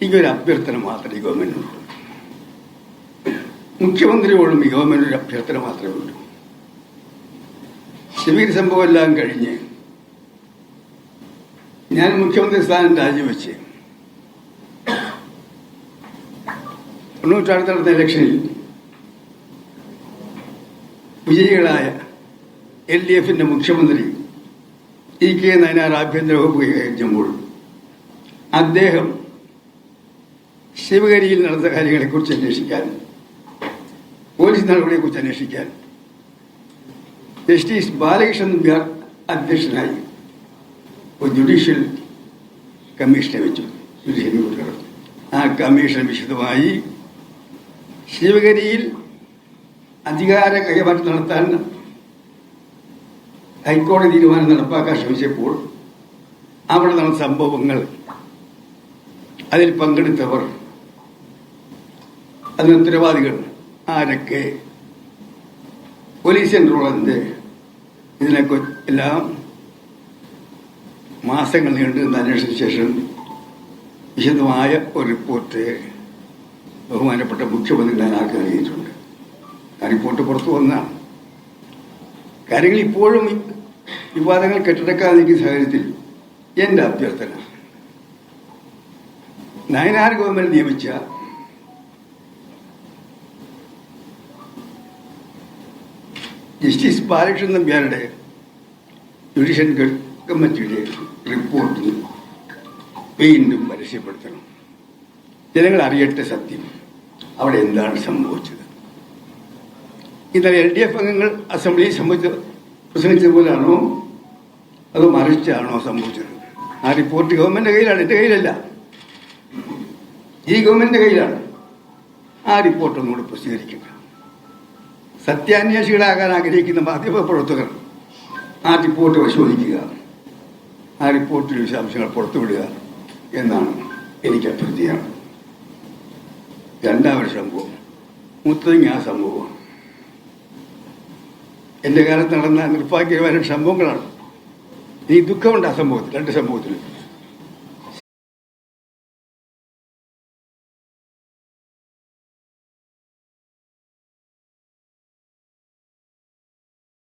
ഇങ്ങനൊരു അഭ്യർത്ഥന മാത്രമേ ഈ ഗവൺമെന്റിനുള്ളൂ. മുഖ്യമന്ത്രിയോടും ഈ ഗവൺമെന്റ് ഒരു അഭ്യർത്ഥന മാത്രമേ ഉള്ളൂ. ശിവഗിരി സംഭവം എല്ലാം കഴിഞ്ഞ് ഞാൻ മുഖ്യമന്ത്രി സ്ഥാനം രാജിവെച്ച് 90 നടന്ന ഇലക്ഷനിൽ വിജയികളായ LDF-ന്റെ മുഖ്യമന്ത്രി E.K. നയനാർ ആഭ്യന്തര വകുപ്പ് കൈകാര്യമ്പോൾ അദ്ദേഹം ശിവഗിരിയിൽ നടന്ന കാര്യങ്ങളെക്കുറിച്ച് അന്വേഷിക്കാൻ, പോലീസ് നടപടിയെക്കുറിച്ച് അന്വേഷിക്കാൻ ജസ്റ്റിസ് ബാലകൃഷ്ണൻ നമ്പ്യാർ അധ്യക്ഷനായി ഒരു ജുഡീഷ്യൽ കമ്മീഷനെ വെച്ചു. ആ കമ്മീഷൻ വിശദമായി ശിവഗിരിയിൽ അധികാര കൈമാറ്റം നടത്താൻ ഹൈക്കോടതി തീരുമാനം നടപ്പാക്കാൻ ശ്രമിച്ചപ്പോൾ അവിടെ നടന്ന സംഭവങ്ങൾ, അതിൽ പങ്കെടുത്തവർ, അതിന് ഉത്തരവാദികൾ ആരൊക്കെ, പോലീസ് റോൾ എന്ത്, ഇതിനൊക്കെ എല്ലാം മാസങ്ങൾ നീണ്ടുനിന്ന അന്വേഷണത്തിന് ശേഷം വിശദമായ ഒരു റിപ്പോർട്ട് ബഹുമാനപ്പെട്ട മുഖ്യമന്ത്രി നയനാർക്ക് നൽകിയിട്ടുണ്ട്. ആ റിപ്പോർട്ട് പുറത്തു വന്നതാണ്. കാര്യങ്ങൾ ഇപ്പോഴും വിവാദങ്ങൾ കെട്ടിടക്കാതെ നിൽക്കുന്ന സാഹചര്യത്തിൽ എന്റെ അഭ്യർത്ഥന, നയനാർ ഗവൺമെന്റ് നിയമിച്ച ജസ്റ്റിസ് ബാലകൃഷ്ണൻ നമ്പ്യാരുടെ ജുഡീഷ്യൽ കമ്മിറ്റിയുടെ റിപ്പോർട്ട് വീണ്ടും പരസ്യപ്പെടുത്തണം. ജനങ്ങൾ അറിയട്ടെ സത്യം, അവിടെ എന്താണ് സംഭവിച്ചത്. ഇന്നലെ LDF അംഗങ്ങൾ അസംബ്ലിയിൽ പ്രസംഗിച്ചതുപോലാണോ അതോ മറിച്ചാണോ സംഭവിച്ചത്? ആ റിപ്പോർട്ട് ഗവൺമെന്റിന്റെ കയ്യിലാണ്, എന്റെ കയ്യിലല്ല. ഈ ഗവൺമെന്റിന്റെ കയ്യിലാണ്. ആ റിപ്പോർട്ട് ഒന്നുകൂടി പ്രസിദ്ധീകരിക്കുക. സത്യാന്വേഷികളാകാൻ ആഗ്രഹിക്കുന്ന മാധ്യമപ്രവർത്തകർ ആ റിപ്പോർട്ട് പരിശോധിക്കുക, ആ റിപ്പോർട്ടിൽ വിശദാംശങ്ങൾ പുറത്തുവിടുക എന്നാണ് എനിക്ക് അഭ്യർത്ഥിയാണ്. രണ്ടാമൊരു സംഭവം, മുത്തങ്ങ ആ സംഭവം എന്റെ കാലത്ത് നടന്ന നിർഭാഗ്യകരമായ സംഭവങ്ങളാണ്. ഈ ദുഃഖമുണ്ട് ആ സംഭവത്തിൽ, രണ്ട് സംഭവത്തിൽ.